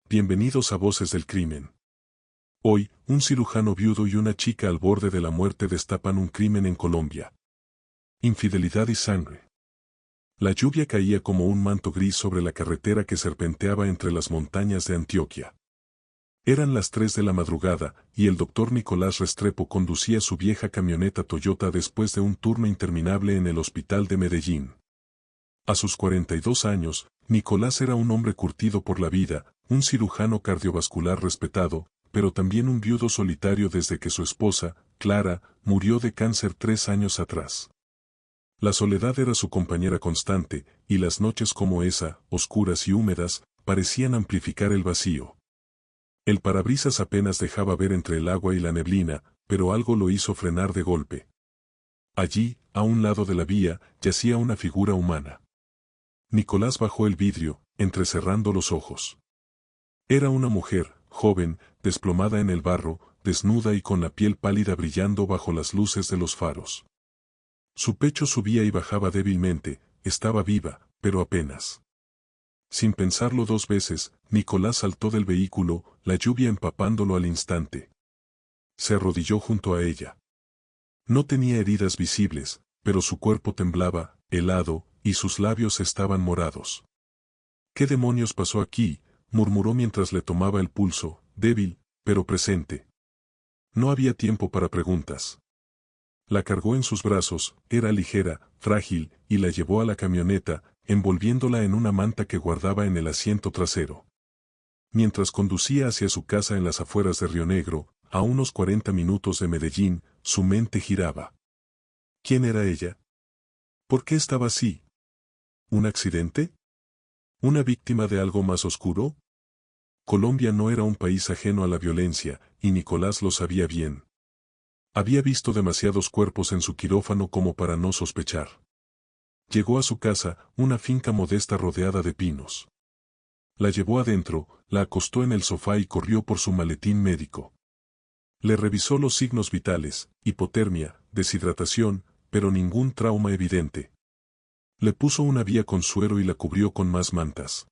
bienvenidos a Voces del Crimen. Hoy, un cirujano viudo y una chica al borde de la muerte destapan un crimen en Colombia. Infidelidad y sangre. La lluvia caía como un manto gris sobre la carretera que serpenteaba entre las montañas de Antioquia. Eran las 3 de la madrugada, y el doctor Nicolás Restrepo conducía su vieja camioneta Toyota después de un turno interminable en el hospital de Medellín. A sus 42 años, Nicolás era un hombre curtido por la vida, un cirujano cardiovascular respetado, pero también un viudo solitario desde que su esposa, Clara, murió de cáncer 3 años atrás. La soledad era su compañera constante, y las noches como esa, oscuras y húmedas, parecían amplificar el vacío. El parabrisas apenas dejaba ver entre el agua y la neblina, pero algo lo hizo frenar de golpe. Allí, a un lado de la vía, yacía una figura humana. Nicolás bajó el vidrio, entrecerrando los ojos. Era una mujer, joven, desplomada en el barro, desnuda y con la piel pálida brillando bajo las luces de los faros. Su pecho subía y bajaba débilmente, estaba viva, pero apenas. Sin pensarlo 2 veces, Nicolás saltó del vehículo, la lluvia empapándolo al instante. Se arrodilló junto a ella. No tenía heridas visibles, pero su cuerpo temblaba, helado, y sus labios estaban morados. ¿Qué demonios pasó aquí?, murmuró mientras le tomaba el pulso, débil, pero presente. No había tiempo para preguntas. La cargó en sus brazos, era ligera, frágil, y la llevó a la camioneta, envolviéndola en una manta que guardaba en el asiento trasero. Mientras conducía hacia su casa en las afueras de Río Negro, a unos 40 minutos de Medellín, su mente giraba. ¿Quién era ella? ¿Por qué estaba así? ¿Un accidente? ¿Una víctima de algo más oscuro? Colombia no era un país ajeno a la violencia, y Nicolás lo sabía bien. Había visto demasiados cuerpos en su quirófano como para no sospechar. Llegó a su casa, una finca modesta rodeada de pinos. La llevó adentro, la acostó en el sofá y corrió por su maletín médico. Le revisó los signos vitales, hipotermia, deshidratación, pero ningún trauma evidente. Le puso una vía con suero y la cubrió con más mantas.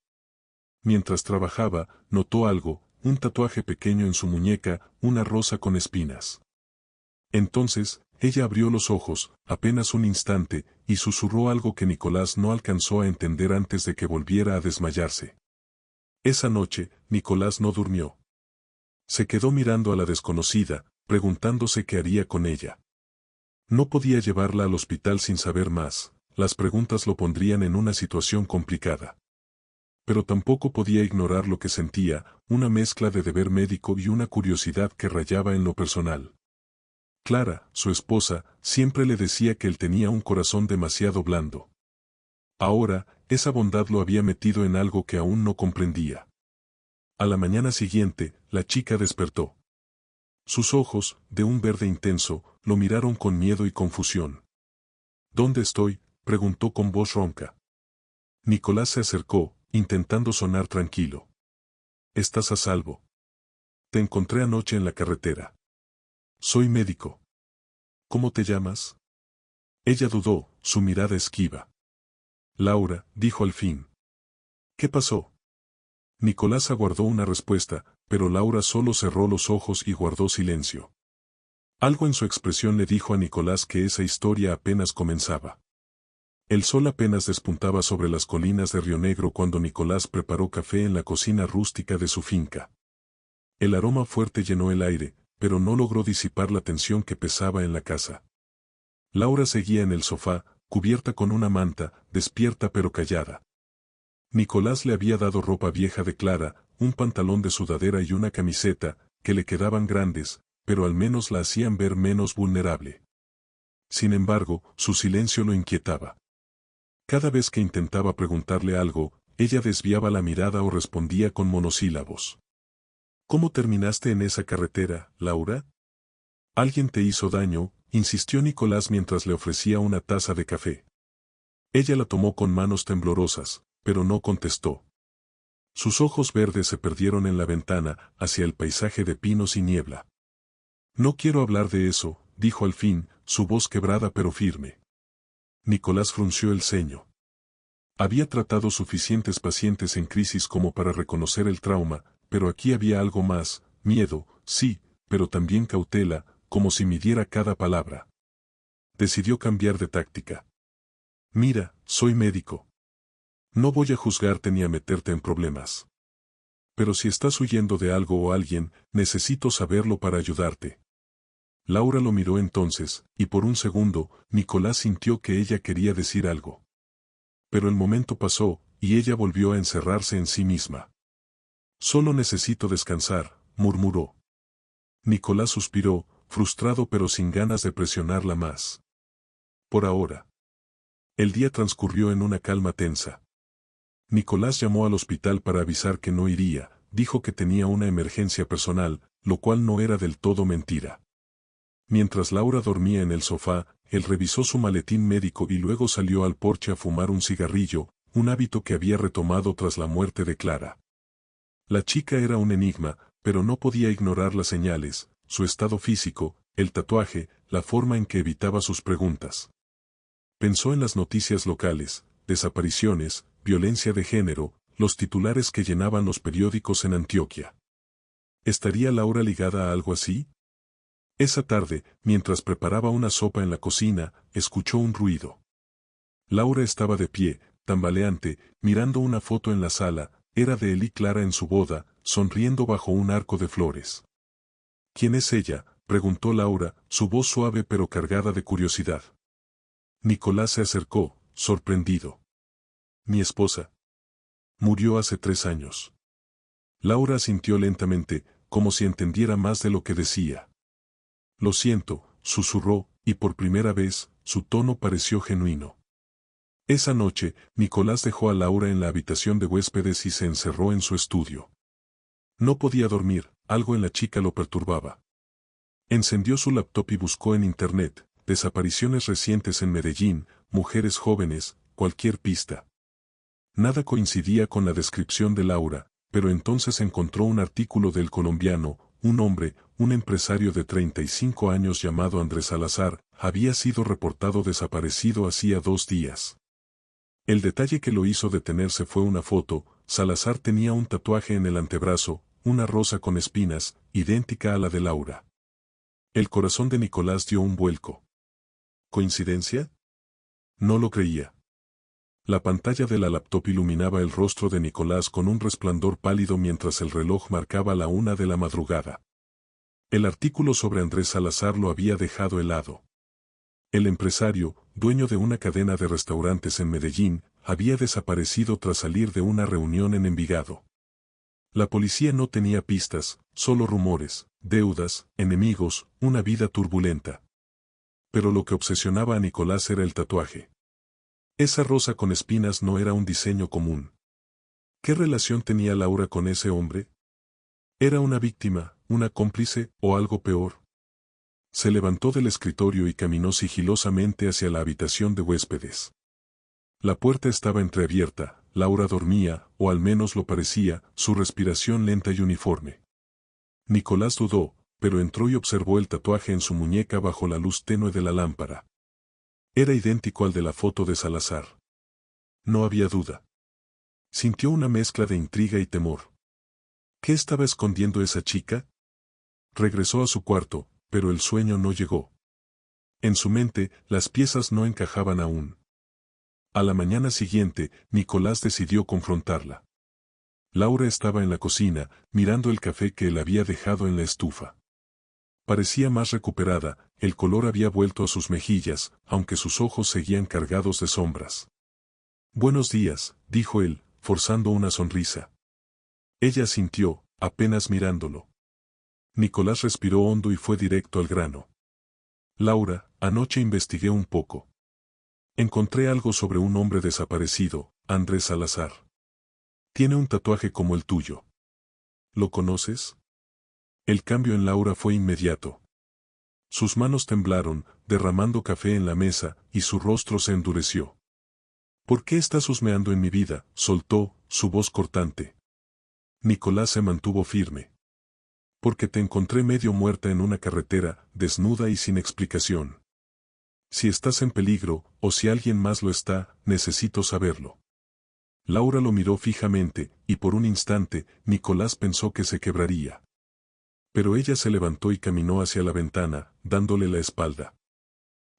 Mientras trabajaba, notó algo, un tatuaje pequeño en su muñeca, una rosa con espinas. Entonces, ella abrió los ojos, apenas un instante, y susurró algo que Nicolás no alcanzó a entender antes de que volviera a desmayarse. Esa noche, Nicolás no durmió. Se quedó mirando a la desconocida, preguntándose qué haría con ella. No podía llevarla al hospital sin saber más, las preguntas lo pondrían en una situación complicada. Pero tampoco podía ignorar lo que sentía, una mezcla de deber médico y una curiosidad que rayaba en lo personal. Clara, su esposa, siempre le decía que él tenía un corazón demasiado blando. Ahora, esa bondad lo había metido en algo que aún no comprendía. A la mañana siguiente, la chica despertó. Sus ojos, de un verde intenso, lo miraron con miedo y confusión. ¿Dónde estoy?, preguntó con voz ronca. Nicolás se acercó, intentando sonar tranquilo. Estás a salvo. Te encontré anoche en la carretera. Soy médico. ¿Cómo te llamas? Ella dudó, su mirada esquiva. Laura, dijo al fin. ¿Qué pasó? Nicolás aguardó una respuesta, pero Laura solo cerró los ojos y guardó silencio. Algo en su expresión le dijo a Nicolás que esa historia apenas comenzaba. El sol apenas despuntaba sobre las colinas de Río Negro cuando Nicolás preparó café en la cocina rústica de su finca. El aroma fuerte llenó el aire, pero no logró disipar la tensión que pesaba en la casa. Laura seguía en el sofá, cubierta con una manta, despierta pero callada. Nicolás le había dado ropa vieja de Clara, un pantalón de sudadera y una camiseta, que le quedaban grandes, pero al menos la hacían ver menos vulnerable. Sin embargo, su silencio lo inquietaba. Cada vez que intentaba preguntarle algo, ella desviaba la mirada o respondía con monosílabos. ¿Cómo terminaste en esa carretera, Laura? ¿Alguien te hizo daño?, insistió Nicolás mientras le ofrecía una taza de café. Ella la tomó con manos temblorosas, pero no contestó. Sus ojos verdes se perdieron en la ventana, hacia el paisaje de pinos y niebla. No quiero hablar de eso, dijo al fin, su voz quebrada pero firme. Nicolás frunció el ceño. Había tratado suficientes pacientes en crisis como para reconocer el trauma, pero aquí había algo más, miedo, sí, pero también cautela, como si midiera cada palabra. Decidió cambiar de táctica. Mira, soy médico. No voy a juzgarte ni a meterte en problemas. Pero si estás huyendo de algo o alguien, necesito saberlo para ayudarte. Laura lo miró entonces, y por un segundo, Nicolás sintió que ella quería decir algo. Pero el momento pasó, y ella volvió a encerrarse en sí misma. Solo necesito descansar, murmuró. Nicolás suspiró, frustrado pero sin ganas de presionarla más. Por ahora. El día transcurrió en una calma tensa. Nicolás llamó al hospital para avisar que no iría, dijo que tenía una emergencia personal, lo cual no era del todo mentira. Mientras Laura dormía en el sofá, él revisó su maletín médico y luego salió al porche a fumar un cigarrillo, un hábito que había retomado tras la muerte de Clara. La chica era un enigma, pero no podía ignorar las señales, su estado físico, el tatuaje, la forma en que evitaba sus preguntas. Pensó en las noticias locales, desapariciones, violencia de género, los titulares que llenaban los periódicos en Antioquia. ¿Estaría Laura ligada a algo así? Esa tarde, mientras preparaba una sopa en la cocina, escuchó un ruido. Laura estaba de pie, tambaleante, mirando una foto en la sala, era de él y Clara en su boda, sonriendo bajo un arco de flores. ¿Quién es ella?, preguntó Laura, su voz suave pero cargada de curiosidad. Nicolás se acercó, sorprendido. Mi esposa. Murió hace 3 años. Laura asintió lentamente, como si entendiera más de lo que decía. Lo siento, susurró, y por primera vez, su tono pareció genuino. Esa noche, Nicolás dejó a Laura en la habitación de huéspedes y se encerró en su estudio. No podía dormir, algo en la chica lo perturbaba. Encendió su laptop y buscó en internet, desapariciones recientes en Medellín, mujeres jóvenes, cualquier pista. Nada coincidía con la descripción de Laura, pero entonces encontró un artículo del Colombiano, un hombre, un empresario de 35 años llamado Andrés Salazar, había sido reportado desaparecido hacía 2 días. El detalle que lo hizo detenerse fue una foto. Salazar tenía un tatuaje en el antebrazo, una rosa con espinas, idéntica a la de Laura. El corazón de Nicolás dio un vuelco. ¿Coincidencia? No lo creía. La pantalla de la laptop iluminaba el rostro de Nicolás con un resplandor pálido mientras el reloj marcaba la 1 de la madrugada. El artículo sobre Andrés Salazar lo había dejado helado. El empresario, dueño de una cadena de restaurantes en Medellín, había desaparecido tras salir de una reunión en Envigado. La policía no tenía pistas, solo rumores, deudas, enemigos, una vida turbulenta. Pero lo que obsesionaba a Nicolás era el tatuaje. Esa rosa con espinas no era un diseño común. ¿Qué relación tenía Laura con ese hombre? ¿Era una víctima, una cómplice, o algo peor? Se levantó del escritorio y caminó sigilosamente hacia la habitación de huéspedes. La puerta estaba entreabierta, Laura dormía, o al menos lo parecía, su respiración lenta y uniforme. Nicolás dudó, pero entró y observó el tatuaje en su muñeca bajo la luz tenue de la lámpara. Era idéntico al de la foto de Salazar. No había duda. Sintió una mezcla de intriga y temor. ¿Qué estaba escondiendo esa chica? Regresó a su cuarto, pero el sueño no llegó. En su mente, las piezas no encajaban aún. A la mañana siguiente, Nicolás decidió confrontarla. Laura estaba en la cocina, mirando el café que él había dejado en la estufa. Parecía más recuperada, el color había vuelto a sus mejillas, aunque sus ojos seguían cargados de sombras. Buenos días, dijo él, forzando una sonrisa. Ella asintió, apenas mirándolo. Nicolás respiró hondo y fue directo al grano. Laura, anoche investigué un poco. Encontré algo sobre un hombre desaparecido, Andrés Salazar. Tiene un tatuaje como el tuyo. ¿Lo conoces? El cambio en Laura fue inmediato. Sus manos temblaron, derramando café en la mesa, y su rostro se endureció. ¿Por qué estás husmeando en mi vida?, soltó, su voz cortante. Nicolás se mantuvo firme. Porque te encontré medio muerta en una carretera, desnuda y sin explicación. Si estás en peligro, o si alguien más lo está, necesito saberlo. Laura lo miró fijamente, y por un instante, Nicolás pensó que se quebraría. Pero ella se levantó y caminó hacia la ventana, dándole la espalda.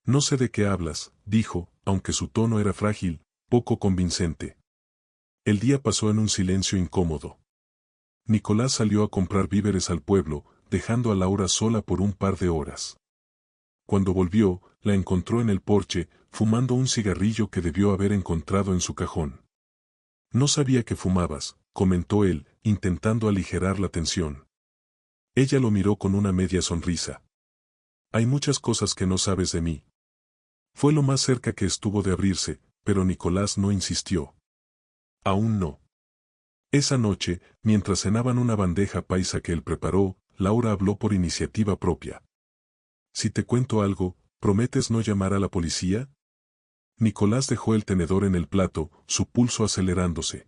No sé de qué hablas, dijo, aunque su tono era frágil, poco convincente. El día pasó en un silencio incómodo. Nicolás salió a comprar víveres al pueblo, dejando a Laura sola por un par de horas. Cuando volvió, la encontró en el porche, fumando un cigarrillo que debió haber encontrado en su cajón. No sabía que fumabas, comentó él, intentando aligerar la tensión. Ella lo miró con una media sonrisa. Hay muchas cosas que no sabes de mí. Fue lo más cerca que estuvo de abrirse, pero Nicolás no insistió. Aún no. Esa noche, mientras cenaban una bandeja paisa que él preparó, Laura habló por iniciativa propia. Si te cuento algo, ¿prometes no llamar a la policía? Nicolás dejó el tenedor en el plato, su pulso acelerándose.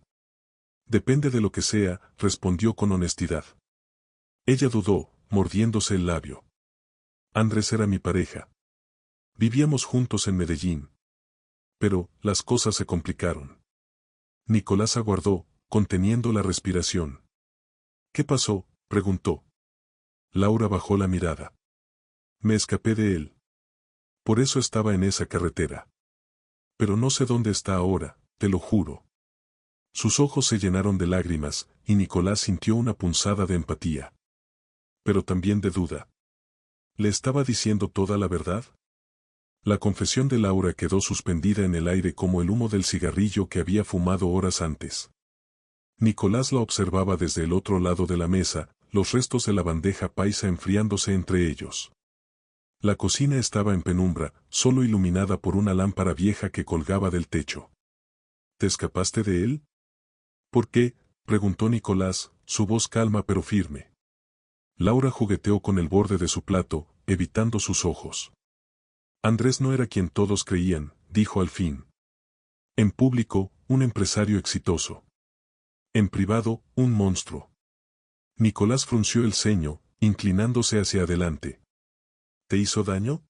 Depende de lo que sea, respondió con honestidad. Ella dudó, mordiéndose el labio. Andrés era mi pareja. Vivíamos juntos en Medellín. Pero, las cosas se complicaron. Nicolás aguardó, conteniendo la respiración. ¿Qué pasó?, preguntó. Laura bajó la mirada. Me escapé de él. Por eso estaba en esa carretera. Pero no sé dónde está ahora, te lo juro. Sus ojos se llenaron de lágrimas, y Nicolás sintió una punzada de empatía. Pero también de duda. ¿Le estaba diciendo toda la verdad? La confesión de Laura quedó suspendida en el aire como el humo del cigarrillo que había fumado horas antes. Nicolás la observaba desde el otro lado de la mesa, los restos de la bandeja paisa enfriándose entre ellos. La cocina estaba en penumbra, solo iluminada por una lámpara vieja que colgaba del techo. ¿Te escapaste de él? ¿Por qué?, preguntó Nicolás, su voz calma pero firme. Laura jugueteó con el borde de su plato, evitando sus ojos. Andrés no era quien todos creían, dijo al fin. En público, un empresario exitoso. En privado, un monstruo. Nicolás frunció el ceño, inclinándose hacia adelante. ¿Te hizo daño?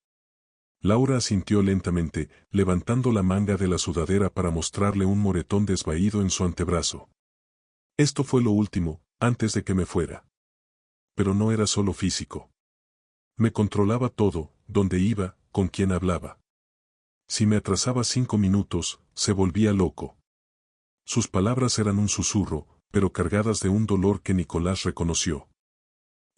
Laura asintió lentamente, levantando la manga de la sudadera para mostrarle un moretón desvaído en su antebrazo. Esto fue lo último, antes de que me fuera. Pero no era solo físico. Me controlaba todo, dónde iba, con quién hablaba. Si me atrasaba 5 minutos, se volvía loco. Sus palabras eran un susurro, pero cargadas de un dolor que Nicolás reconoció.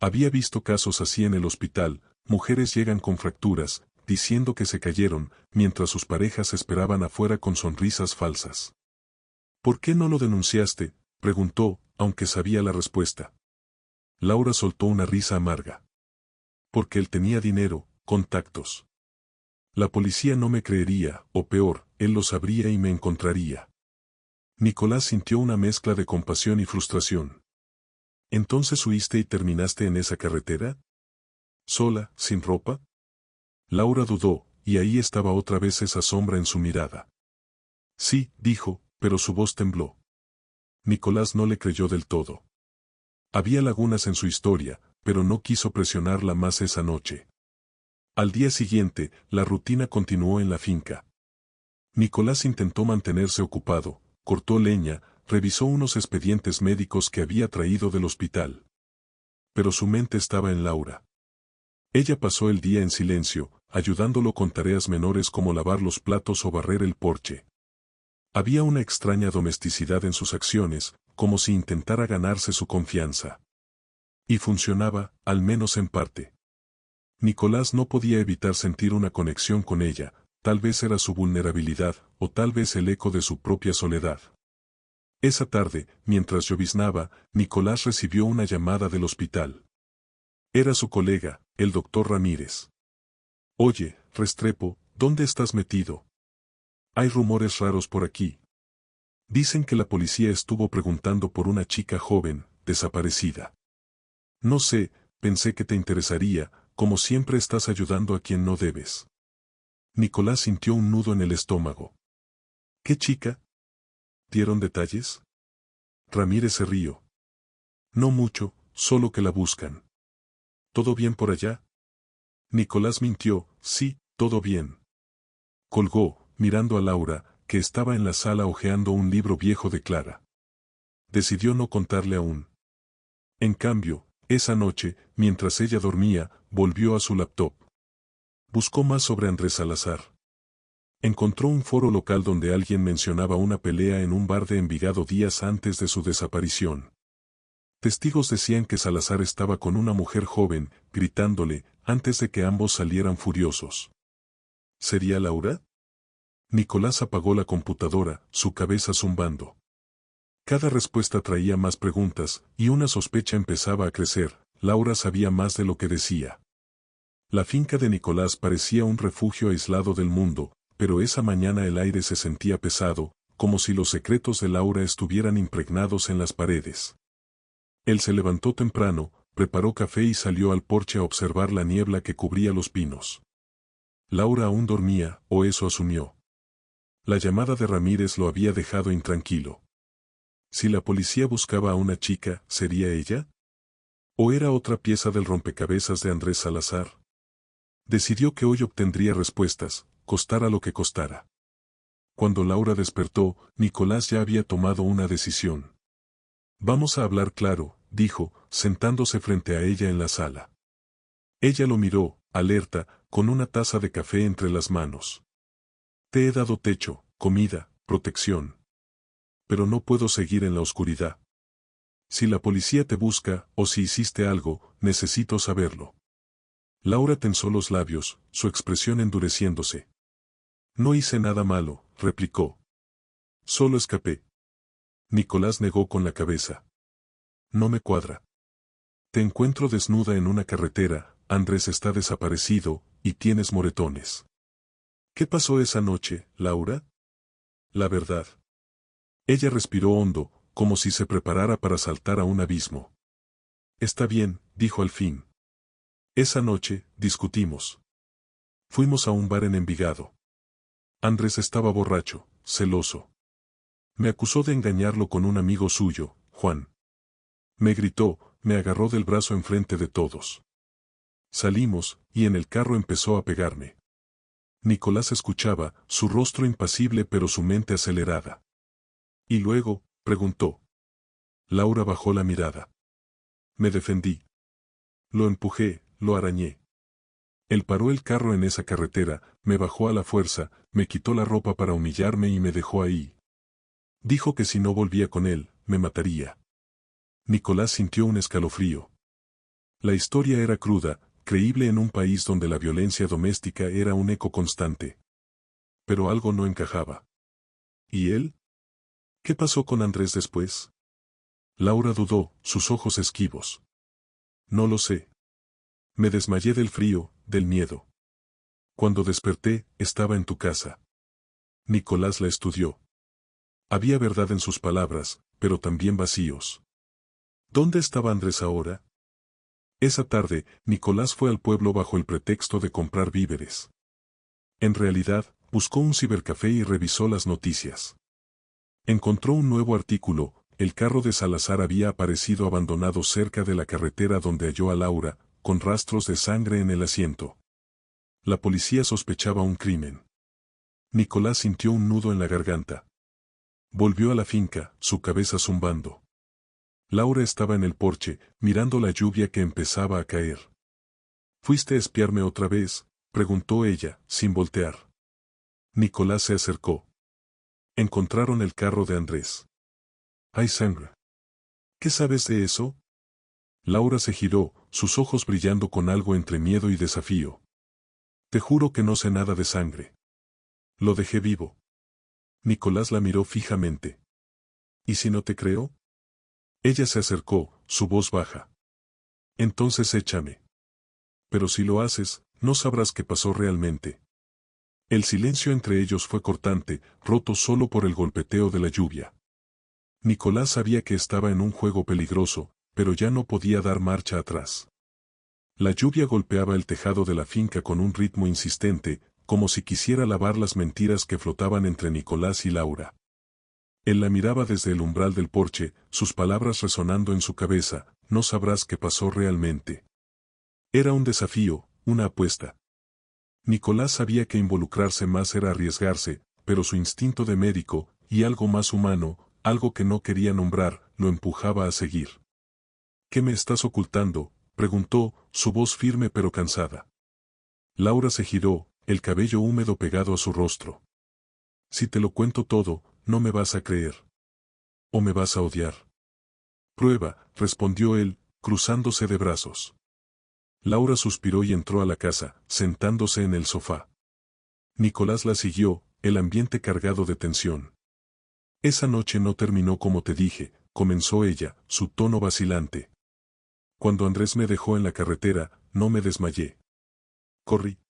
Había visto casos así en el hospital, mujeres llegan con fracturas, diciendo que se cayeron, mientras sus parejas esperaban afuera con sonrisas falsas. ¿Por qué no lo denunciaste?, preguntó, aunque sabía la respuesta. Laura soltó una risa amarga. Porque él tenía dinero, contactos. La policía no me creería, o peor, él lo sabría y me encontraría. Nicolás sintió una mezcla de compasión y frustración. ¿Entonces huiste y terminaste en esa carretera? ¿Sola, sin ropa? Laura dudó, y ahí estaba otra vez esa sombra en su mirada. Sí, dijo, pero su voz tembló. Nicolás no le creyó del todo. Había lagunas en su historia, pero no quiso presionarla más esa noche. Al día siguiente, la rutina continuó en la finca. Nicolás intentó mantenerse ocupado, cortó leña, revisó unos expedientes médicos que había traído del hospital. Pero su mente estaba en Laura. Ella pasó el día en silencio, ayudándolo con tareas menores como lavar los platos o barrer el porche. Había una extraña domesticidad en sus acciones, como si intentara ganarse su confianza. Y funcionaba, al menos en parte. Nicolás no podía evitar sentir una conexión con ella, tal vez era su vulnerabilidad, o tal vez el eco de su propia soledad. Esa tarde, mientras lloviznaba, Nicolás recibió una llamada del hospital. Era su colega, el doctor Ramírez. Oye, Restrepo, ¿dónde estás metido? Hay rumores raros por aquí. Dicen que la policía estuvo preguntando por una chica joven, desaparecida. No sé, pensé que te interesaría, como siempre estás ayudando a quien no debes. Nicolás sintió un nudo en el estómago. ¿Qué chica? ¿Dieron detalles? Ramírez se rió. No mucho, solo que la buscan. ¿Todo bien por allá? Nicolás mintió, sí, todo bien. Colgó, mirando a Laura, que estaba en la sala hojeando un libro viejo de Clara. Decidió no contarle aún. En cambio, esa noche, mientras ella dormía, volvió a su laptop. Buscó más sobre Andrés Salazar. Encontró un foro local donde alguien mencionaba una pelea en un bar de Envigado días antes de su desaparición. Testigos decían que Salazar estaba con una mujer joven, gritándole, antes de que ambos salieran furiosos. ¿Sería Laura? Nicolás apagó la computadora, su cabeza zumbando. Cada respuesta traía más preguntas, y una sospecha empezaba a crecer: Laura sabía más de lo que decía. La finca de Nicolás parecía un refugio aislado del mundo, pero esa mañana el aire se sentía pesado, como si los secretos de Laura estuvieran impregnados en las paredes. Él se levantó temprano, preparó café y salió al porche a observar la niebla que cubría los pinos. Laura aún dormía, o eso asumió. La llamada de Ramírez lo había dejado intranquilo. Si la policía buscaba a una chica, ¿sería ella? ¿O era otra pieza del rompecabezas de Andrés Salazar? Decidió que hoy obtendría respuestas, costara lo que costara. Cuando Laura despertó, Nicolás ya había tomado una decisión. Vamos a hablar claro, dijo, sentándose frente a ella en la sala. Ella lo miró, alerta, con una taza de café entre las manos. Te he dado techo, comida, protección. Pero no puedo seguir en la oscuridad. Si la policía te busca, o si hiciste algo, necesito saberlo. Laura tensó los labios, su expresión endureciéndose. No hice nada malo, replicó. Solo escapé. Nicolás negó con la cabeza. No me cuadra. Te encuentro desnuda en una carretera, Andrés está desaparecido, y tienes moretones. ¿Qué pasó esa noche, Laura? La verdad. Ella respiró hondo, como si se preparara para saltar a un abismo. Está bien, dijo al fin. Esa noche, discutimos. Fuimos a un bar en Envigado. Andrés estaba borracho, celoso. Me acusó de engañarlo con un amigo suyo, Juan. Me gritó, me agarró del brazo enfrente de todos. Salimos, y en el carro empezó a pegarme. Nicolás escuchaba, su rostro impasible pero su mente acelerada. ¿Y luego? Preguntó. Laura bajó la mirada. Me defendí. Lo empujé, lo arañé. Él paró el carro en esa carretera, me bajó a la fuerza, me quitó la ropa para humillarme y me dejó ahí. Dijo que si no volvía con él, me mataría. Nicolás sintió un escalofrío. La historia era cruda, creíble en un país donde la violencia doméstica era un eco constante. Pero algo no encajaba. ¿Y él? ¿Qué pasó con Andrés después? Laura dudó, sus ojos esquivos. No lo sé. Me desmayé del frío, del miedo. Cuando desperté, estaba en tu casa. Nicolás la estudió. Había verdad en sus palabras, pero también vacíos. ¿Dónde estaba Andrés ahora? Esa tarde, Nicolás fue al pueblo bajo el pretexto de comprar víveres. En realidad, buscó un cibercafé y revisó las noticias. Encontró un nuevo artículo: el carro de Salazar había aparecido abandonado cerca de la carretera donde halló a Laura, con rastros de sangre en el asiento. La policía sospechaba un crimen. Nicolás sintió un nudo en la garganta. Volvió a la finca, su cabeza zumbando. Laura estaba en el porche, mirando la lluvia que empezaba a caer. ¿Fuiste a espiarme otra vez?, preguntó ella, sin voltear. Nicolás se acercó. Encontraron el carro de Andrés. Hay sangre. ¿Qué sabes de eso? Laura se giró, sus ojos brillando con algo entre miedo y desafío. Te juro que no sé nada de sangre. Lo dejé vivo. Nicolás la miró fijamente. ¿Y si no te creo? Ella se acercó, su voz baja. Entonces échame. Pero si lo haces, no sabrás qué pasó realmente. El silencio entre ellos fue cortante, roto solo por el golpeteo de la lluvia. Nicolás sabía que estaba en un juego peligroso, pero ya no podía dar marcha atrás. La lluvia golpeaba el tejado de la finca con un ritmo insistente, como si quisiera lavar las mentiras que flotaban entre Nicolás y Laura. Él la miraba desde el umbral del porche, sus palabras resonando en su cabeza: no sabrás qué pasó realmente. Era un desafío, una apuesta. Nicolás sabía que involucrarse más era arriesgarse, pero su instinto de médico, y algo más humano, algo que no quería nombrar, lo empujaba a seguir. ¿Qué me estás ocultando?, preguntó, su voz firme pero cansada. Laura se giró, el cabello húmedo pegado a su rostro. Si te lo cuento todo, no me vas a creer. O me vas a odiar. Prueba, respondió él, cruzándose de brazos. Laura suspiró y entró a la casa, sentándose en el sofá. Nicolás la siguió, el ambiente cargado de tensión. Esa noche no terminó como te dije, comenzó ella, su tono vacilante. Cuando Andrés me dejó en la carretera, no me desmayé. Corrí.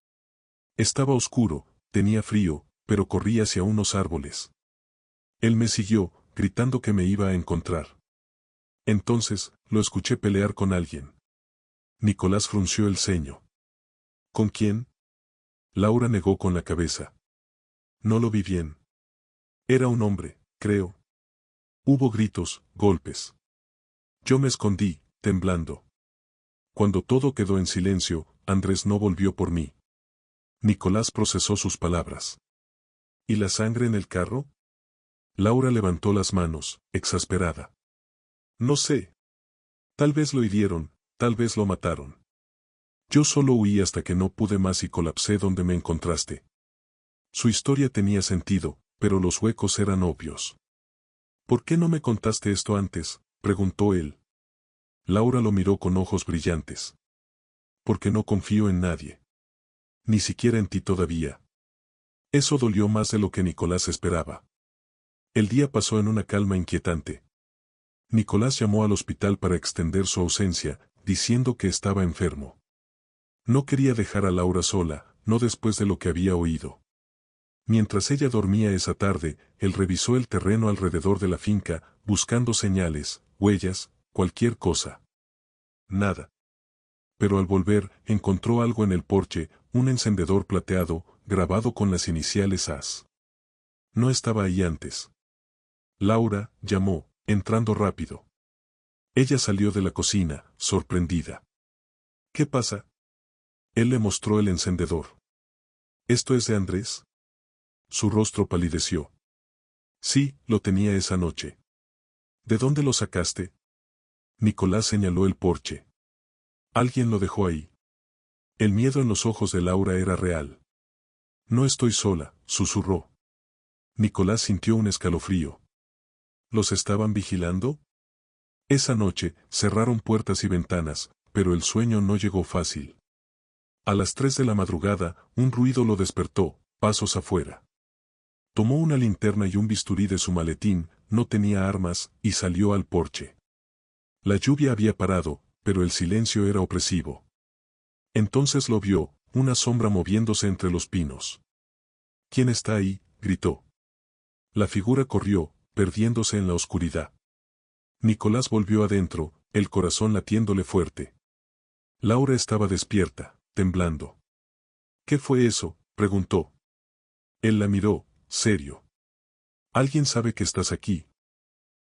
Estaba oscuro, tenía frío, pero corrí hacia unos árboles. Él me siguió, gritando que me iba a encontrar. Entonces, lo escuché pelear con alguien. Nicolás frunció el ceño. ¿Con quién? Laura negó con la cabeza. No lo vi bien. Era un hombre, creo. Hubo gritos, golpes. Yo me escondí, temblando. Cuando todo quedó en silencio, Andrés no volvió por mí. Nicolás procesó sus palabras. ¿Y la sangre en el carro? Laura levantó las manos, exasperada. No sé. Tal vez lo hirieron, tal vez lo mataron. Yo solo huí hasta que no pude más y colapsé donde me encontraste. Su historia tenía sentido, pero los huecos eran obvios. ¿Por qué no me contaste esto antes?, preguntó él. Laura lo miró con ojos brillantes. Porque no confío en nadie. Ni siquiera en ti todavía. Eso dolió más de lo que Nicolás esperaba. El día pasó en una calma inquietante. Nicolás llamó al hospital para extender su ausencia, diciendo que estaba enfermo. No quería dejar a Laura sola, no después de lo que había oído. Mientras ella dormía esa tarde, él revisó el terreno alrededor de la finca, buscando señales, huellas, cualquier cosa. Nada. Pero al volver, encontró algo en el porche, un encendedor plateado, grabado con las iniciales AS. No estaba ahí antes. Laura, llamó, entrando rápido. Ella salió de la cocina, sorprendida. ¿Qué pasa? Él le mostró el encendedor. ¿Esto es de Andrés? Su rostro palideció. Sí, lo tenía esa noche. ¿De dónde lo sacaste? Nicolás señaló el porche. Alguien lo dejó ahí. El miedo en los ojos de Laura era real. No estoy sola, susurró. Nicolás sintió un escalofrío. ¿Los estaban vigilando? Esa noche, cerraron puertas y ventanas, pero el sueño no llegó fácil. A las 3 de la madrugada, un ruido lo despertó, pasos afuera. Tomó una linterna y un bisturí de su maletín, no tenía armas, y salió al porche. La lluvia había parado, pero el silencio era opresivo. Entonces lo vio, una sombra moviéndose entre los pinos. ¿Quién está ahí?, gritó. La figura corrió, perdiéndose en la oscuridad. Nicolás volvió adentro, el corazón latiéndole fuerte. Laura estaba despierta, temblando. ¿Qué fue eso?, preguntó. Él la miró, serio. Alguien sabe que estás aquí.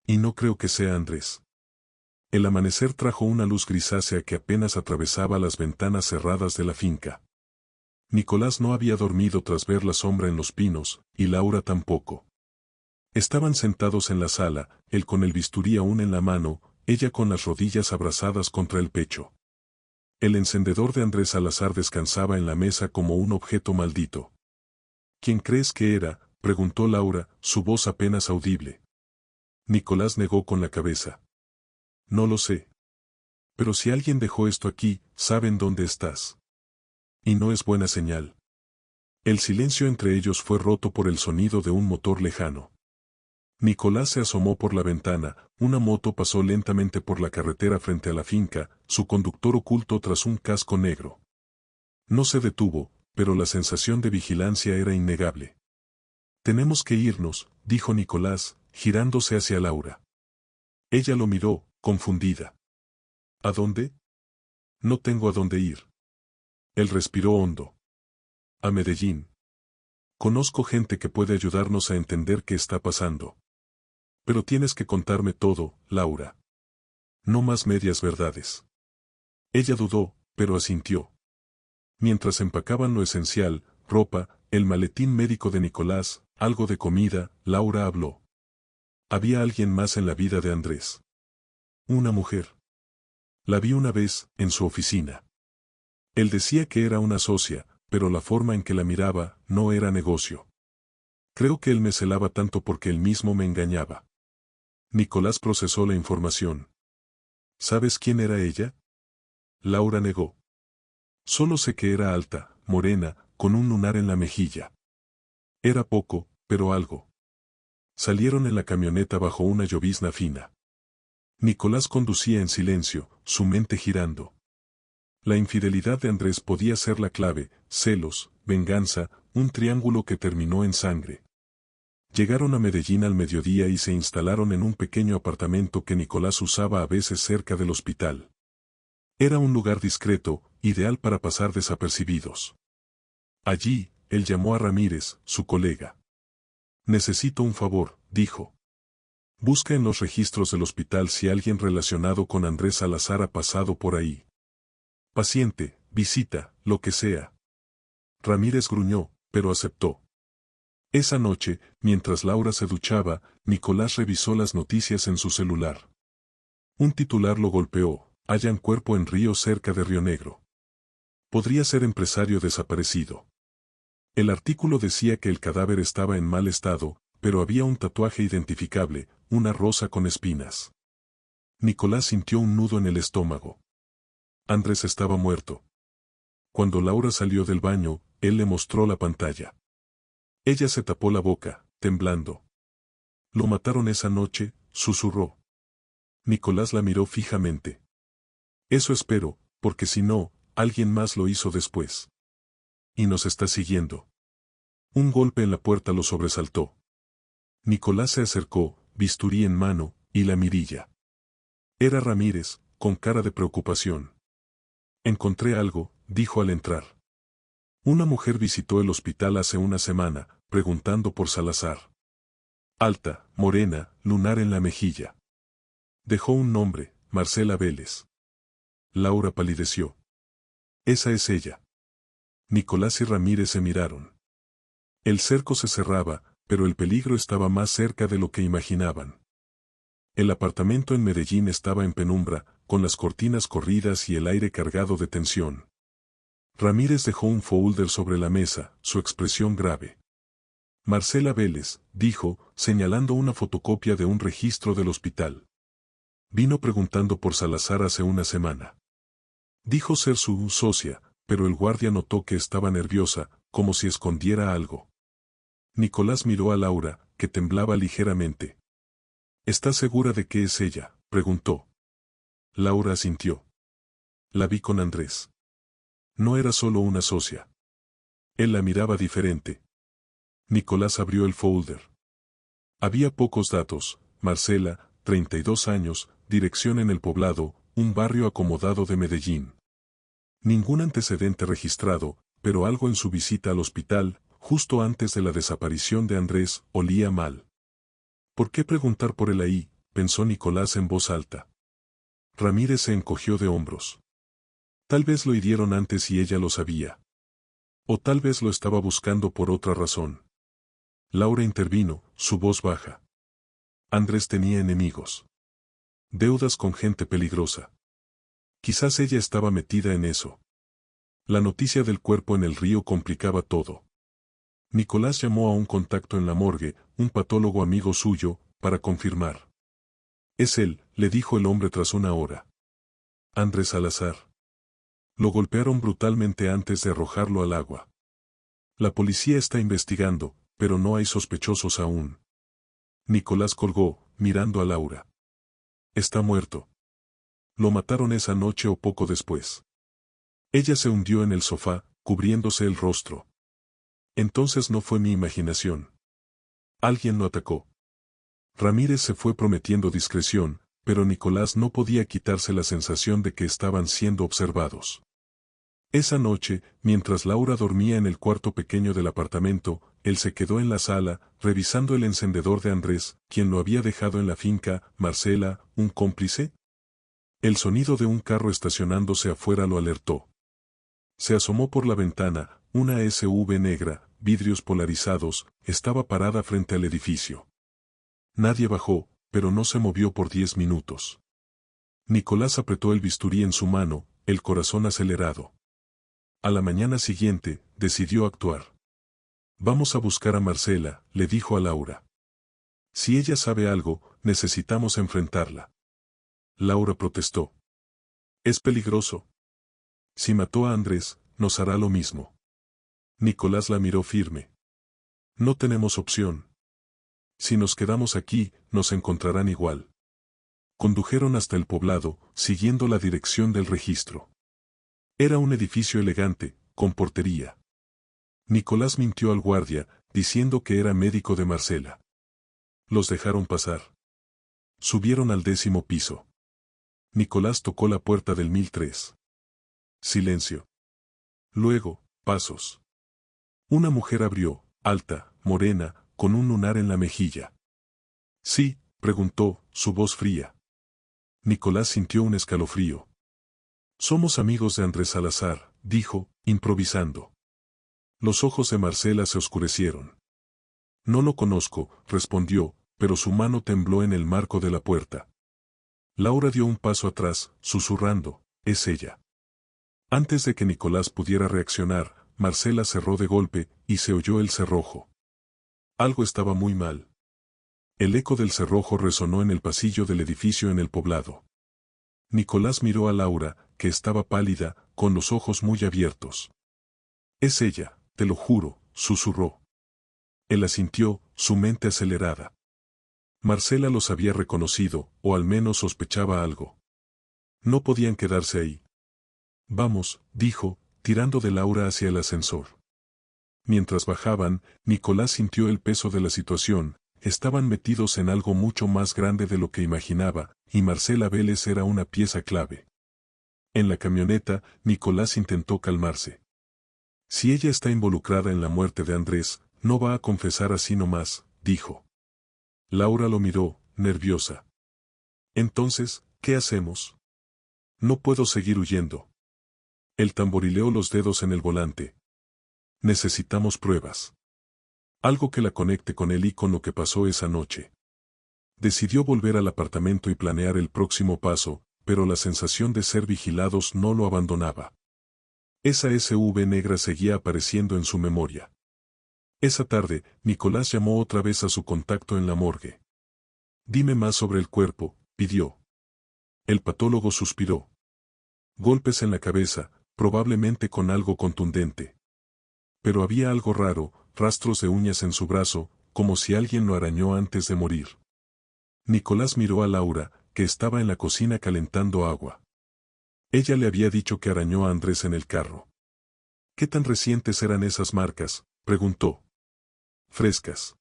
Y no creo que sea Andrés. El amanecer trajo una luz grisácea que apenas atravesaba las ventanas cerradas de la finca. Nicolás no había dormido tras ver la sombra en los pinos, y Laura tampoco. Estaban sentados en la sala, él con el bisturí aún en la mano, ella con las rodillas abrazadas contra el pecho. El encendedor de Andrés Salazar descansaba en la mesa como un objeto maldito. ¿Quién crees que era?, preguntó Laura, su voz apenas audible. Nicolás negó con la cabeza. No lo sé. Pero si alguien dejó esto aquí, saben dónde estás. Y no es buena señal. El silencio entre ellos fue roto por el sonido de un motor lejano. Nicolás se asomó por la ventana, una moto pasó lentamente por la carretera frente a la finca, su conductor oculto tras un casco negro. No se detuvo, pero la sensación de vigilancia era innegable. Tenemos que irnos, dijo Nicolás, girándose hacia Laura. Ella lo miró, confundida. ¿A dónde? No tengo a dónde ir. Él respiró hondo. A Medellín. Conozco gente que puede ayudarnos a entender qué está pasando. Pero tienes que contarme todo, Laura. No más medias verdades. Ella dudó, pero asintió. Mientras empacaban lo esencial, ropa, el maletín médico de Nicolás, algo de comida, Laura habló. Había alguien más en la vida de Andrés. Una mujer. La vi una vez, en su oficina. Él decía que era una socia, pero la forma en que la miraba, no era negocio. Creo que él me celaba tanto porque él mismo me engañaba. Nicolás procesó la información. ¿Sabes quién era ella? Laura negó. Solo sé que era alta, morena, con un lunar en la mejilla. Era poco, pero algo. Salieron en la camioneta bajo una llovizna fina. Nicolás conducía en silencio, su mente girando. La infidelidad de Andrés podía ser la clave, celos, venganza, un triángulo que terminó en sangre. Llegaron a Medellín al mediodía y se instalaron en un pequeño apartamento que Nicolás usaba a veces cerca del hospital. Era un lugar discreto, ideal para pasar desapercibidos. Allí, él llamó a Ramírez, su colega. Necesito un favor, dijo. Busca en los registros del hospital si alguien relacionado con Andrés Salazar ha pasado por ahí. Paciente, visita, lo que sea. Ramírez gruñó, pero aceptó. Esa noche, mientras Laura se duchaba, Nicolás revisó las noticias en su celular. Un titular lo golpeó: hallan cuerpo en río cerca de Río Negro. Podría ser empresario desaparecido. El artículo decía que el cadáver estaba en mal estado, pero había un tatuaje identificable, una rosa con espinas. Nicolás sintió un nudo en el estómago. Andrés estaba muerto. Cuando Laura salió del baño, él le mostró la pantalla. Ella se tapó la boca, temblando. Lo mataron esa noche, susurró. Nicolás la miró fijamente. Eso espero, porque si no, alguien más lo hizo después. Y nos está siguiendo. Un golpe en la puerta lo sobresaltó. Nicolás se acercó, bisturí en mano, y la mirilla. Era Ramírez, con cara de preocupación. Encontré algo, dijo al entrar. Una mujer visitó el hospital hace una semana, preguntando por Salazar. Alta, morena, lunar en la mejilla. Dejó un nombre, Marcela Vélez. Laura palideció. Esa es ella. Nicolás y Ramírez se miraron. El cerco se cerraba, pero el peligro estaba más cerca de lo que imaginaban. El apartamento en Medellín estaba en penumbra, con las cortinas corridas y el aire cargado de tensión. Ramírez dejó un folder sobre la mesa, su expresión grave. Marcela Vélez, dijo, señalando una fotocopia de un registro del hospital. Vino preguntando por Salazar hace una semana. Dijo ser su socia, pero el guardia notó que estaba nerviosa, como si escondiera algo. Nicolás miró a Laura, que temblaba ligeramente. ¿Estás segura de que es ella?, preguntó. Laura asintió. La vi con Andrés. No era solo una socia. Él la miraba diferente. Nicolás abrió el folder. Había pocos datos: Marcela, 32 años, dirección en El Poblado, un barrio acomodado de Medellín. Ningún antecedente registrado, pero algo en su visita al hospital, justo antes de la desaparición de Andrés, olía mal. ¿Por qué preguntar por él ahí?, pensó Nicolás en voz alta. Ramírez se encogió de hombros. Tal vez lo hirieron antes y ella lo sabía. O tal vez lo estaba buscando por otra razón. Laura intervino, su voz baja. Andrés tenía enemigos. Deudas con gente peligrosa. Quizás ella estaba metida en eso. La noticia del cuerpo en el río complicaba todo. Nicolás llamó a un contacto en la morgue, un patólogo amigo suyo, para confirmar. Es él, le dijo el hombre tras una hora. Andrés Salazar. Lo golpearon brutalmente antes de arrojarlo al agua. La policía está investigando, pero no hay sospechosos aún. Nicolás colgó, mirando a Laura. Está muerto. Lo mataron esa noche o poco después. Ella se hundió en el sofá, cubriéndose el rostro. Entonces no fue mi imaginación. Alguien lo atacó. Ramírez se fue prometiendo discreción, pero Nicolás no podía quitarse la sensación de que estaban siendo observados. Esa noche, mientras Laura dormía en el cuarto pequeño del apartamento, él se quedó en la sala, revisando el encendedor de Andrés, quien lo había dejado en la finca. Marcela, ¿un cómplice? El sonido de un carro estacionándose afuera lo alertó. Se asomó por la ventana, una SUV negra, vidrios polarizados, estaba parada frente al edificio. Nadie bajó, pero no se movió por 10 minutos. Nicolás apretó el bisturí en su mano, el corazón acelerado. A la mañana siguiente, decidió actuar. Vamos a buscar a Marcela, le dijo a Laura. Si ella sabe algo, necesitamos enfrentarla. Laura protestó. Es peligroso. Si mató a Andrés, nos hará lo mismo. Nicolás la miró firme. No tenemos opción. Si nos quedamos aquí, nos encontrarán igual. Condujeron hasta el poblado, siguiendo la dirección del registro. Era un edificio elegante, con portería. Nicolás mintió al guardia, diciendo que era médico de Marcela. Los dejaron pasar. Subieron al 10º piso. Nicolás tocó la puerta del 1003. Silencio. Luego, pasos. Una mujer abrió, alta, morena, con un lunar en la mejilla. Sí, preguntó, su voz fría. Nicolás sintió un escalofrío. Somos amigos de Andrés Salazar, dijo, improvisando. Los ojos de Marcela se oscurecieron. No lo conozco, respondió, pero su mano tembló en el marco de la puerta. Laura dio un paso atrás, susurrando, es ella. Antes de que Nicolás pudiera reaccionar, Marcela cerró de golpe, y se oyó el cerrojo. Algo estaba muy mal. El eco del cerrojo resonó en el pasillo del edificio en el poblado. Nicolás miró a Laura, que estaba pálida, con los ojos muy abiertos. Es ella, te lo juro, susurró. Él asintió, su mente acelerada. Marcela los había reconocido, o al menos sospechaba algo. No podían quedarse ahí. Vamos, dijo, tirando de Laura hacia el ascensor. Mientras bajaban, Nicolás sintió el peso de la situación. Estaban metidos en algo mucho más grande de lo que imaginaba, y Marcela Vélez era una pieza clave. En la camioneta, Nicolás intentó calmarse. Si ella está involucrada en la muerte de Andrés, no va a confesar así nomás, dijo. Laura lo miró, nerviosa. Entonces, ¿qué hacemos? No puedo seguir huyendo. Él tamborileó los dedos en el volante. Necesitamos pruebas. Algo que la conecte con él y con lo que pasó esa noche. Decidió volver al apartamento y planear el próximo paso, pero la sensación de ser vigilados no lo abandonaba. Esa SV negra seguía apareciendo en su memoria. Esa tarde, Nicolás llamó otra vez a su contacto en la morgue. Dime más sobre el cuerpo, pidió. El patólogo suspiró. Golpes en la cabeza, probablemente con algo contundente. Pero había algo raro, rastros de uñas en su brazo, como si alguien lo arañó antes de morir. Nicolás miró a Laura, que estaba en la cocina calentando agua. Ella le había dicho que arañó a Andrés en el carro. ¿Qué tan recientes eran esas marcas?, preguntó. Frescas.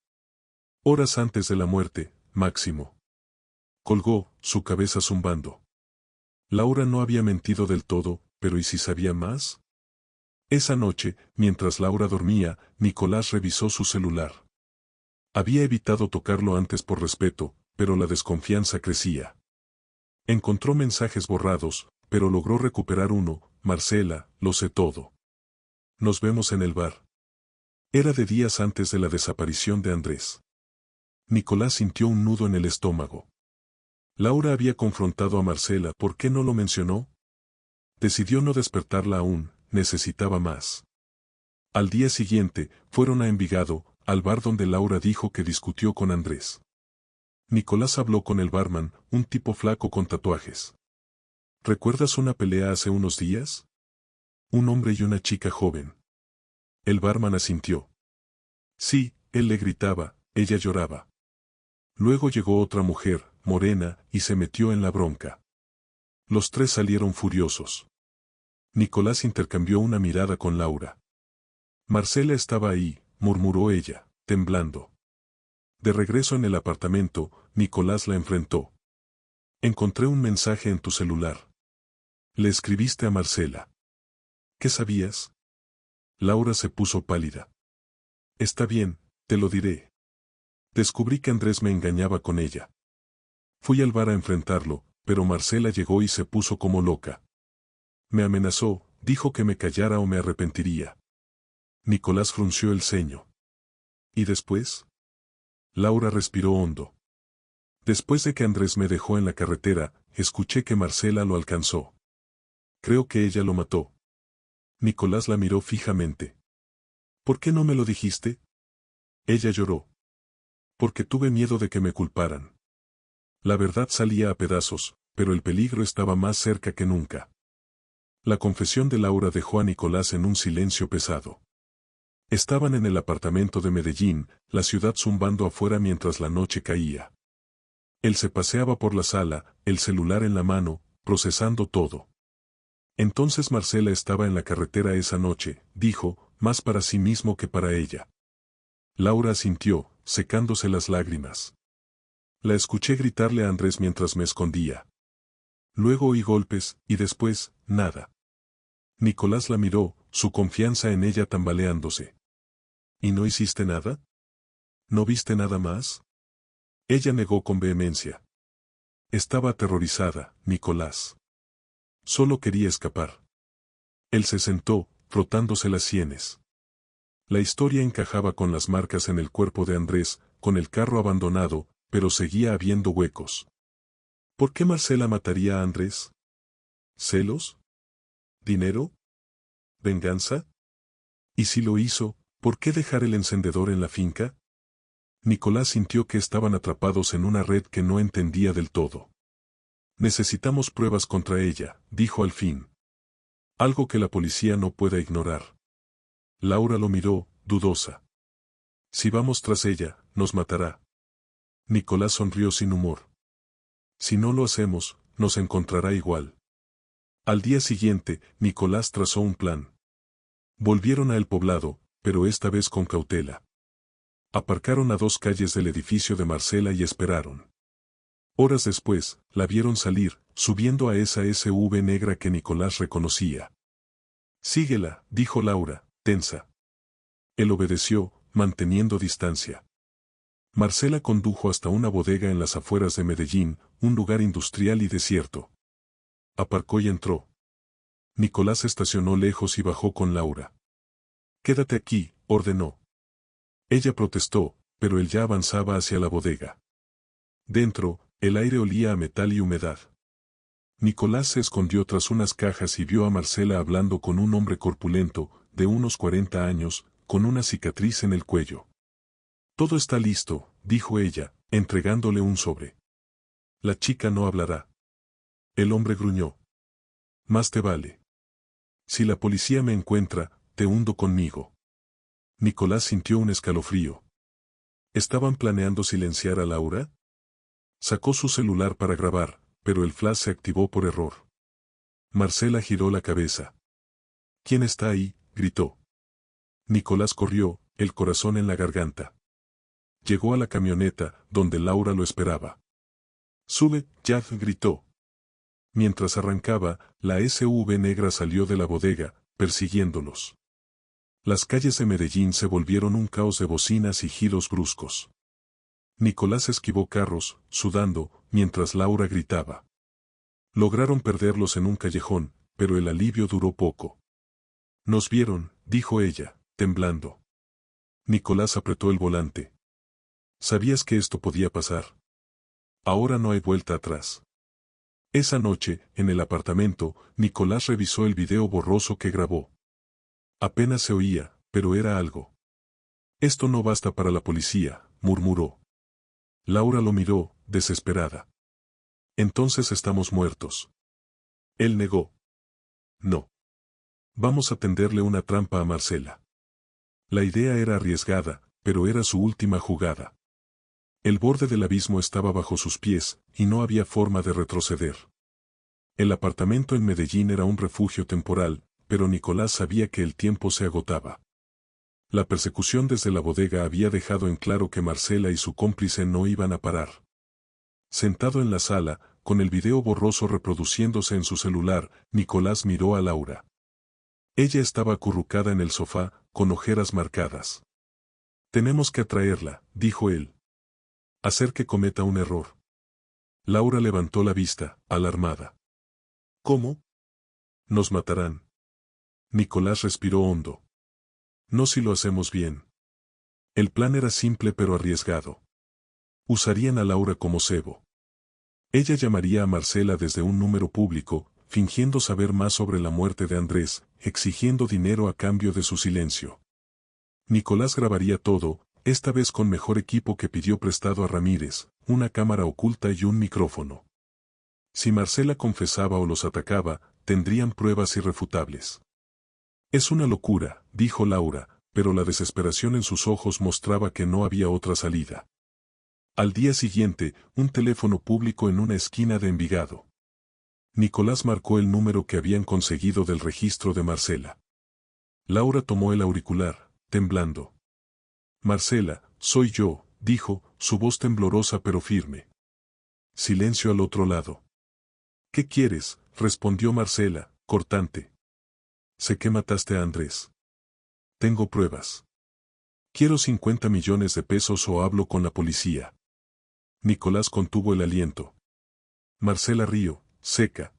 Horas antes de la muerte, máximo. Colgó, su cabeza zumbando. Laura no había mentido del todo, pero ¿y si sabía más? Esa noche, mientras Laura dormía, Nicolás revisó su celular. Había evitado tocarlo antes por respeto, pero la desconfianza crecía. Encontró mensajes borrados, pero logró recuperar uno. Marcela, lo sé todo. Nos vemos en el bar. Era de días antes de la desaparición de Andrés. Nicolás sintió un nudo en el estómago. Laura había confrontado a Marcela, ¿por qué no lo mencionó? Decidió no despertarla aún, necesitaba más. Al día siguiente, fueron a Envigado, al bar donde Laura dijo que discutió con Andrés. Nicolás habló con el barman, un tipo flaco con tatuajes. ¿Recuerdas una pelea hace unos días? Un hombre y una chica joven. El barman asintió. Sí, él le gritaba, ella lloraba. Luego llegó otra mujer, morena, y se metió en la bronca. Los tres salieron furiosos. Nicolás intercambió una mirada con Laura. Marcela estaba ahí, murmuró ella, temblando. De regreso en el apartamento, Nicolás la enfrentó. Encontré un mensaje en tu celular. Le escribiste a Marcela. ¿Qué sabías? Laura se puso pálida. Está bien, te lo diré. Descubrí que Andrés me engañaba con ella. Fui al bar a enfrentarlo, pero Marcela llegó y se puso como loca. Me amenazó, dijo que me callara o me arrepentiría. Nicolás frunció el ceño. ¿Y después? Laura respiró hondo. Después de que Andrés me dejó en la carretera, escuché que Marcela lo alcanzó. Creo que ella lo mató. Nicolás la miró fijamente. ¿Por qué no me lo dijiste? Ella lloró. Porque tuve miedo de que me culparan. La verdad salía a pedazos, pero el peligro estaba más cerca que nunca. La confesión de Laura dejó a Nicolás en un silencio pesado. Estaban en el apartamento de Medellín, la ciudad zumbando afuera mientras la noche caía. Él se paseaba por la sala, el celular en la mano, procesando todo. Entonces Marcela estaba en la carretera esa noche, dijo, más para sí mismo que para ella. Laura asintió, secándose las lágrimas. La escuché gritarle a Andrés mientras me escondía. Luego oí golpes, y después, nada. Nicolás la miró, su confianza en ella tambaleándose. ¿Y no hiciste nada? ¿No viste nada más? Ella negó con vehemencia. Estaba aterrorizada, Nicolás. Solo quería escapar. Él se sentó, frotándose las sienes. La historia encajaba con las marcas en el cuerpo de Andrés, con el carro abandonado, pero seguía habiendo huecos. ¿Por qué Marcela mataría a Andrés? ¿Celos? ¿Dinero? ¿Venganza? Y si lo hizo, ¿por qué dejar el encendedor en la finca? Nicolás sintió que estaban atrapados en una red que no entendía del todo. Necesitamos pruebas contra ella, dijo al fin. Algo que la policía no pueda ignorar. Laura lo miró, dudosa. Si vamos tras ella, nos matará. Nicolás sonrió sin humor. Si no lo hacemos, nos encontrará igual. Al día siguiente, Nicolás trazó un plan. Volvieron a El Poblado, pero esta vez con cautela. Aparcaron a 2 calles del edificio de Marcela y esperaron. Horas después, la vieron salir, subiendo a esa SUV negra que Nicolás reconocía. Síguela, dijo Laura, tensa. Él obedeció, manteniendo distancia. Marcela condujo hasta una bodega en las afueras de Medellín, un lugar industrial y desierto. Aparcó y entró. Nicolás estacionó lejos y bajó con Laura. Quédate aquí, ordenó. Ella protestó, pero él ya avanzaba hacia la bodega. Dentro, el aire olía a metal y humedad. Nicolás se escondió tras unas cajas y vio a Marcela hablando con un hombre corpulento, de unos 40 años, con una cicatriz en el cuello. Todo está listo, dijo ella, entregándole un sobre. La chica no hablará. El hombre gruñó. Más te vale. Si la policía me encuentra, te hundo conmigo. Nicolás sintió un escalofrío. ¿Estaban planeando silenciar a Laura? Sacó su celular para grabar, pero el flash se activó por error. Marcela giró la cabeza. ¿Quién está ahí?, gritó. Nicolás corrió, el corazón en la garganta. Llegó a la camioneta, donde Laura lo esperaba. Sube, ya, gritó. Mientras arrancaba, la SUV negra salió de la bodega, persiguiéndolos. Las calles de Medellín se volvieron un caos de bocinas y giros bruscos. Nicolás esquivó carros, sudando, mientras Laura gritaba. Lograron perderlos en un callejón, pero el alivio duró poco. Nos vieron, dijo ella, temblando. Nicolás apretó el volante. ¿Sabías que esto podía pasar? Ahora no hay vuelta atrás. Esa noche, en el apartamento, Nicolás revisó el video borroso que grabó. Apenas se oía, pero era algo. Esto no basta para la policía, murmuró. Laura lo miró, desesperada. Entonces estamos muertos. Él negó. No. Vamos a tenderle una trampa a Marcela. La idea era arriesgada, pero era su última jugada. El borde del abismo estaba bajo sus pies, y no había forma de retroceder. El apartamento en Medellín era un refugio temporal, pero Nicolás sabía que el tiempo se agotaba. La persecución desde la bodega había dejado en claro que Marcela y su cómplice no iban a parar. Sentado en la sala, con el video borroso reproduciéndose en su celular, Nicolás miró a Laura. Ella estaba acurrucada en el sofá, con ojeras marcadas. Tenemos que atraerla, dijo él. Hacer que cometa un error. Laura levantó la vista, alarmada. ¿Cómo? Nos matarán. Nicolás respiró hondo. No si lo hacemos bien. El plan era simple pero arriesgado. Usarían a Laura como cebo. Ella llamaría a Marcela desde un número público, fingiendo saber más sobre la muerte de Andrés, exigiendo dinero a cambio de su silencio. Nicolás grabaría todo, esta vez con mejor equipo que pidió prestado a Ramírez, una cámara oculta y un micrófono. Si Marcela confesaba o los atacaba, tendrían pruebas irrefutables. Es una locura, dijo Laura, pero la desesperación en sus ojos mostraba que no había otra salida. Al día siguiente, un teléfono público en una esquina de Envigado. Nicolás marcó el número que habían conseguido del registro de Marcela. Laura tomó el auricular, temblando. Marcela, soy yo, dijo, su voz temblorosa pero firme. Silencio al otro lado. ¿Qué quieres?, respondió Marcela, cortante. Sé que mataste a Andrés. Tengo pruebas. Quiero 50 millones de pesos o hablo con la policía. Nicolás contuvo el aliento. Marcela rió, seca.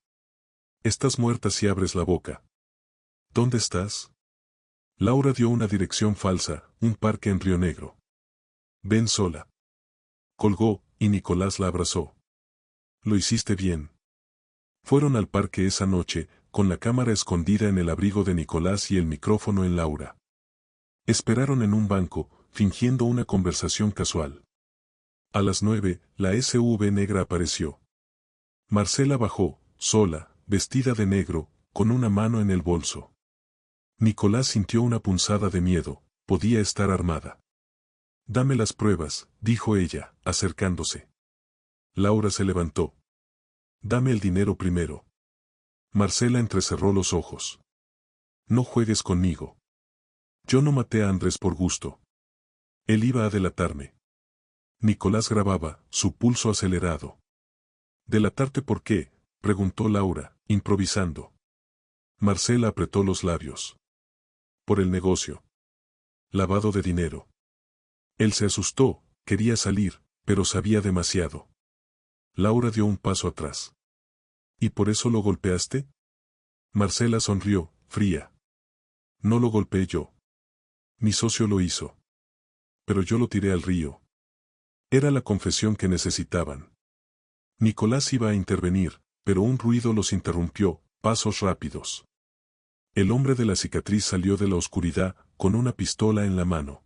Estás muerta si abres la boca. ¿Dónde estás? Laura dio una dirección falsa, un parque en Río Negro. Ven sola. Colgó, y Nicolás la abrazó. Lo hiciste bien. Fueron al parque esa noche, con la cámara escondida en el abrigo de Nicolás y el micrófono en Laura. Esperaron en un banco, fingiendo una conversación casual. A las 9, la SUV negra apareció. Marcela bajó, sola, vestida de negro, con una mano en el bolso. Nicolás sintió una punzada de miedo, podía estar armada. Dame las pruebas, dijo ella, acercándose. Laura se levantó. Dame el dinero primero. Marcela entrecerró los ojos. No juegues conmigo. Yo no maté a Andrés por gusto. Él iba a delatarme. Nicolás grababa, su pulso acelerado. ¿Delatarte por qué?, preguntó Laura, improvisando. Marcela apretó los labios. Por el negocio. Lavado de dinero. Él se asustó, quería salir, pero sabía demasiado. Laura dio un paso atrás. ¿Y por eso lo golpeaste? Marcela sonrió, fría. No lo golpeé yo. Mi socio lo hizo. Pero yo lo tiré al río. Era la confesión que necesitaban. Nicolás iba a intervenir, pero un ruido los interrumpió, pasos rápidos. El hombre de la cicatriz salió de la oscuridad, con una pistola en la mano.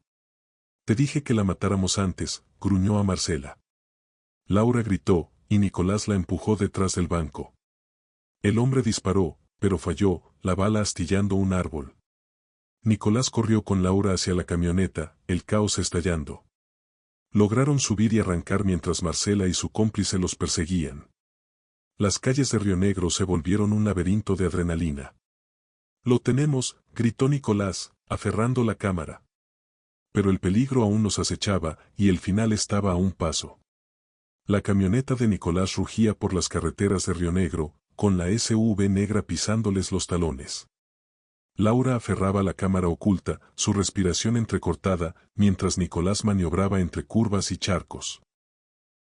Te dije que la matáramos antes, gruñó a Marcela. Laura gritó, y Nicolás la empujó detrás del banco. El hombre disparó, pero falló, la bala astillando un árbol. Nicolás corrió con Laura hacia la camioneta, el caos estallando. Lograron subir y arrancar mientras Marcela y su cómplice los perseguían. Las calles de Río Negro se volvieron un laberinto de adrenalina. Lo tenemos, gritó Nicolás, aferrando la cámara. Pero el peligro aún nos acechaba, y el final estaba a un paso. La camioneta de Nicolás rugía por las carreteras de Río Negro, con la SUV negra pisándoles los talones. Laura aferraba la cámara oculta, su respiración entrecortada, mientras Nicolás maniobraba entre curvas y charcos.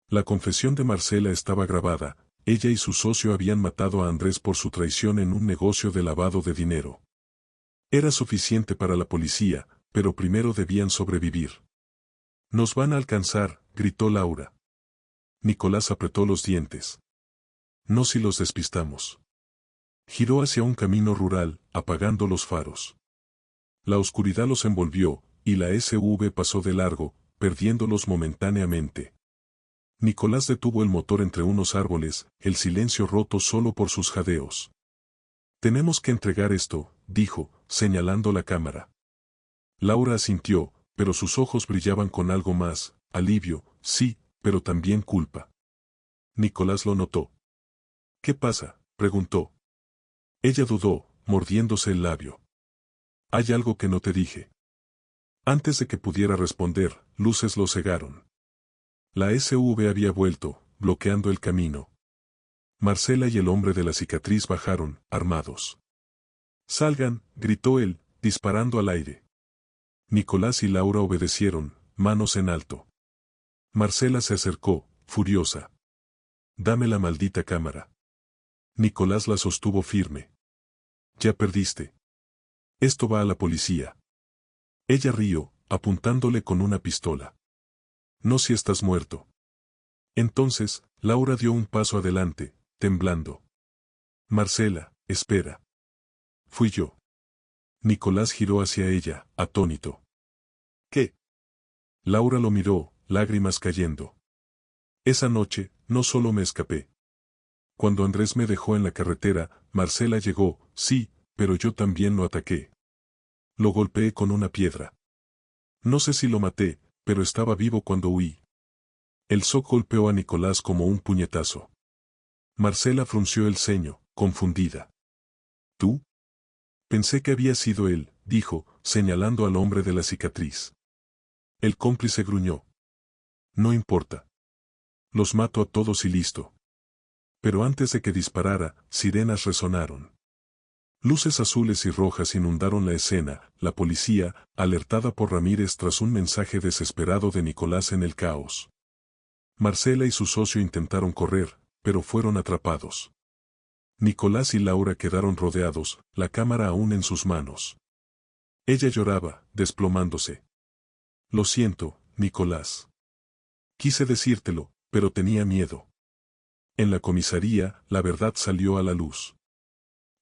La confesión de Marcela estaba grabada, ella y su socio habían matado a Andrés por su traición en un negocio de lavado de dinero. Era suficiente para la policía, pero primero debían sobrevivir. Nos van a alcanzar, gritó Laura. Nicolás apretó los dientes. No si los despistamos. Giró hacia un camino rural, apagando los faros. La oscuridad los envolvió, y la SUV pasó de largo, perdiéndolos momentáneamente. Nicolás detuvo el motor entre unos árboles, el silencio roto solo por sus jadeos. Tenemos que entregar esto, dijo, señalando la cámara. Laura asintió, pero sus ojos brillaban con algo más, alivio, sí, pero también culpa. Nicolás lo notó. ¿Qué pasa?, preguntó. Ella dudó, mordiéndose el labio. Hay algo que no te dije. Antes de que pudiera responder, luces lo cegaron. La SUV había vuelto, bloqueando el camino. Marcela y el hombre de la cicatriz bajaron, armados. Salgan, gritó él, disparando al aire. Nicolás y Laura obedecieron, manos en alto. Marcela se acercó, furiosa. Dame la maldita cámara. Nicolás la sostuvo firme. Ya perdiste. Esto va a la policía. Ella rió, apuntándole con una pistola. No si estás muerto. Entonces, Laura dio un paso adelante, temblando. Marcela, espera. Fui yo. Nicolás giró hacia ella, atónito. ¿Qué? Laura lo miró, lágrimas cayendo. Esa noche, no solo me escapé. Cuando Andrés me dejó en la carretera, Marcela llegó, sí, pero yo también lo ataqué. Lo golpeé con una piedra. No sé si lo maté, pero estaba vivo cuando huí. El shock golpeó a Nicolás como un puñetazo. Marcela frunció el ceño, confundida. ¿Tú? Pensé que había sido él, dijo, señalando al hombre de la cicatriz. El cómplice gruñó. No importa. Los mato a todos y listo. Pero antes de que disparara, sirenas resonaron. Luces azules y rojas inundaron la escena, la policía, alertada por Ramírez tras un mensaje desesperado de Nicolás en el caos. Marcela y su socio intentaron correr, pero fueron atrapados. Nicolás y Laura quedaron rodeados, la cámara aún en sus manos. Ella lloraba, desplomándose. Lo siento, Nicolás. Quise decírtelo, pero tenía miedo. En la comisaría, la verdad salió a la luz.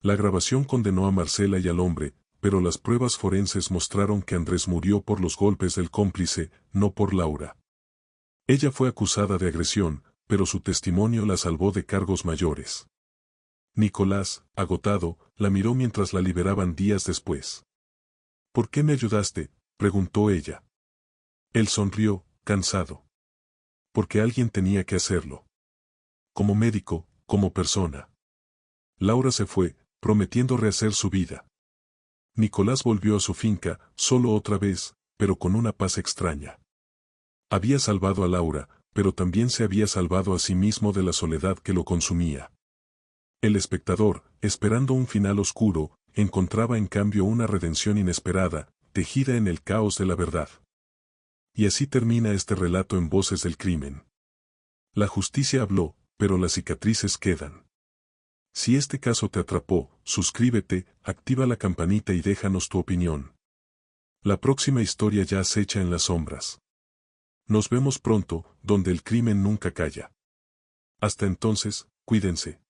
La grabación condenó a Marcela y al hombre, pero las pruebas forenses mostraron que Andrés murió por los golpes del cómplice, no por Laura. Ella fue acusada de agresión, pero su testimonio la salvó de cargos mayores. Nicolás, agotado, la miró mientras la liberaban días después. ¿Por qué me ayudaste?, preguntó ella. Él sonrió, cansado. Porque alguien tenía que hacerlo. Como médico, como persona. Laura se fue, prometiendo rehacer su vida. Nicolás volvió a su finca, solo otra vez, pero con una paz extraña. Había salvado a Laura, pero también se había salvado a sí mismo de la soledad que lo consumía. El espectador, esperando un final oscuro, encontraba en cambio una redención inesperada, tejida en el caos de la verdad. Y así termina este relato en Voces del Crimen. La justicia habló, pero las cicatrices quedan. Si este caso te atrapó, suscríbete, activa la campanita y déjanos tu opinión. La próxima historia ya acecha en las sombras. Nos vemos pronto, donde el crimen nunca calla. Hasta entonces, cuídense.